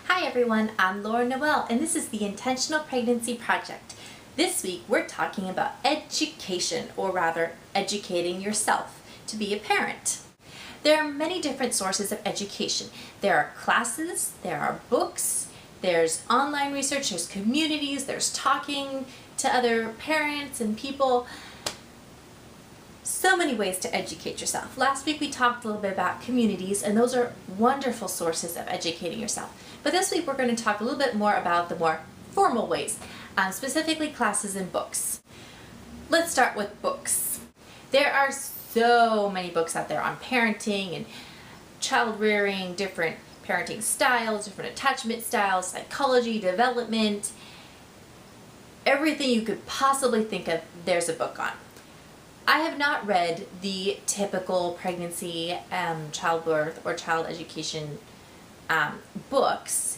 Hi everyone, I'm Noelle, and this is the Intentional Pregnancy Project. This week we're talking about education, or rather educating yourself to be a parent. There are many different sources of education. There are classes, there are books, there's online research, there's communities, there's talking to other parents and people. So many ways to educate yourself. Last week we talked a little bit about communities, and those are wonderful sources of educating yourself. But this week we're going to talk a little bit more about the more formal ways, specifically classes and books. Let's start with books. There are so many books out there on parenting and child rearing, different parenting styles, different attachment styles, psychology, development, everything you could possibly think of, there's a book on. I have not read the typical pregnancy, childbirth, or child education books.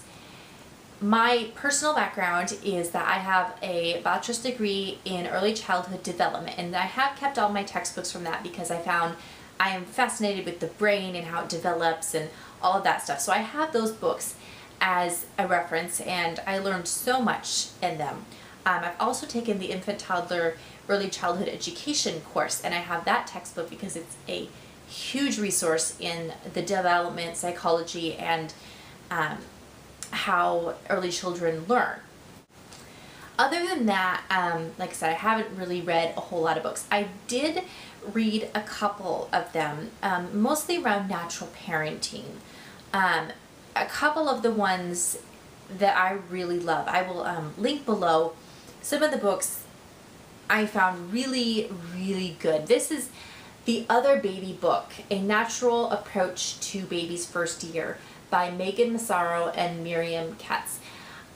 My personal background is that I have a bachelor's degree in early childhood development, and I have kept all my textbooks from that because I found I am fascinated with the brain and how it develops and all of that stuff. So I have those books as a reference, and I learned so much in them. I've also taken the infant toddler early childhood education course, and I have that textbook because it's a huge resource in the development, psychology, and how early children learn. Other than that, like I said, I haven't really read a whole lot of books. I did read a couple of them, mostly around natural parenting. A couple of the ones that I really love, I will link below. Some of the books I found really, really good. This is The Other Baby Book, A Natural Approach to Baby's First Year by Megan Massaro and Miriam Katz.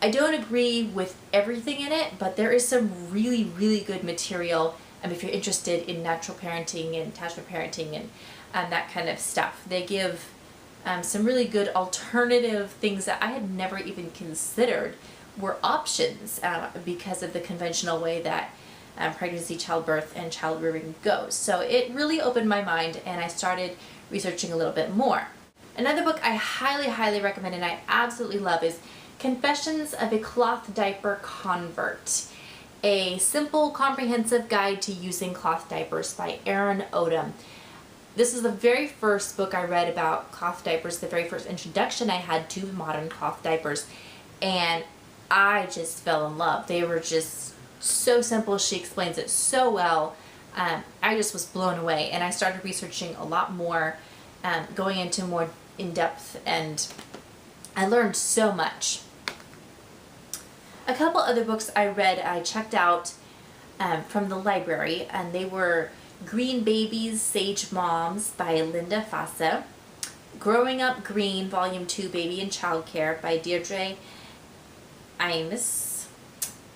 I don't agree with everything in it, but there is some really, really good material if you're interested in natural parenting and attachment parenting and that kind of stuff. They give some really good alternative things that I had never even considered were options because of the conventional way that pregnancy, childbirth, and child rearing goes. So it really opened my mind, and I started researching a little bit more. Another book I highly, highly recommend and I absolutely love is Confessions of a Cloth Diaper Convert, a simple, comprehensive guide to using cloth diapers by Erin Odom. This is the very first book I read about cloth diapers, the very first introduction I had to modern cloth diapers, and I just fell in love. They were just so simple. She explains it so well. I just was blown away, and I started researching a lot more, going into more in-depth, and I learned so much. A couple other books I read, I checked out from the library, and they were Green Babies, Sage Moms by Linda Fassa, Growing Up Green, Volume 2, Baby and Childcare by Deirdre Imes,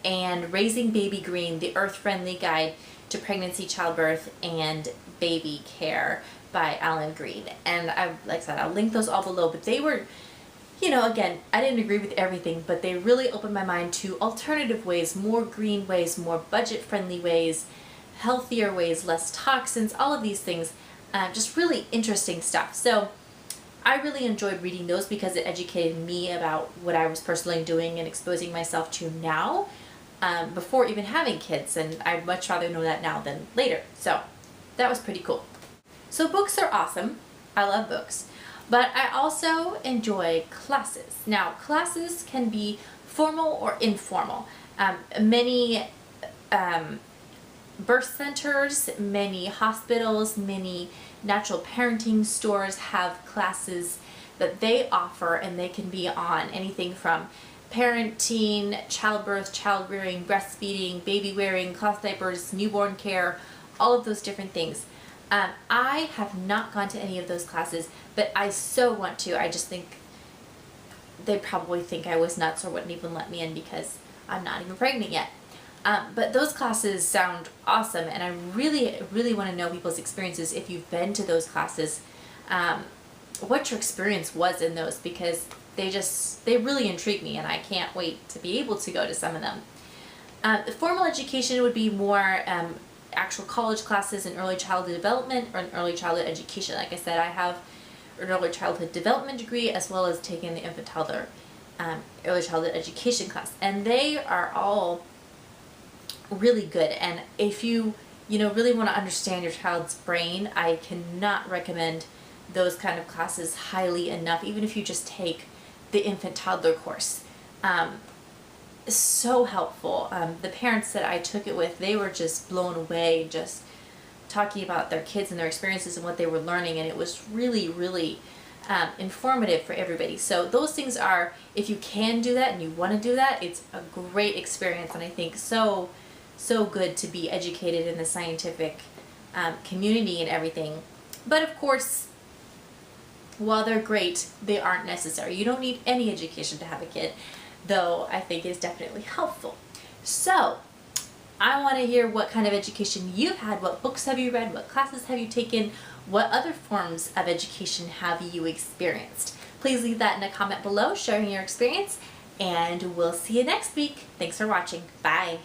and Raising Baby Green, The Earth-Friendly Guide to Pregnancy, Childbirth, and Baby Care by Alan Green. And like I said, I'll link those all below, but they were, again, I didn't agree with everything, but they really opened my mind to alternative ways, more green ways, more budget-friendly ways, healthier ways, less toxins, all of these things, just really interesting stuff. So I really enjoyed reading those because it educated me about what I was personally doing and exposing myself to now, before even having kids, and I'd much rather know that now than later. So that was pretty cool. So books are awesome. I love books. But I also enjoy classes. Now, classes can be formal or informal. Many birth centers, many hospitals, many natural parenting stores have classes that they offer, and they can be on anything from parenting, childbirth, child rearing, breastfeeding, baby wearing, cloth diapers, newborn care, all of those different things. I have not gone to any of those classes, but I so want to. I just think they probably think I was nuts or wouldn't even let me in because I'm not even pregnant yet. But those classes sound awesome, and I really, really want to know people's experiences if you've been to those classes, what your experience was in those, because they really intrigue me, and I can't wait to be able to go to some of them. The formal education would be more actual college classes in early childhood development or in early childhood education. Like I said, I have an early childhood development degree as well as taking the infant toddler early childhood education class, and they are all really good. And if you really want to understand your child's brain, I cannot recommend those kind of classes highly enough, even if you just take the infant toddler course. So helpful. The parents that I took it with, they were just blown away, just talking about their kids and their experiences and what they were learning, and it was really, really informative for everybody. So those things are, if you can do that and you want to do that, it's a great experience, and I think so good to be educated in the scientific community and everything. But of course, while they're great, they aren't necessary. You don't need any education to have a kid, though I think it's definitely helpful. So I want to hear what kind of education you've had. What books have you read? What classes have you taken? What other forms of education have you experienced? Please leave that in a comment below sharing your experience, and we'll see you next week. Thanks for watching. Bye.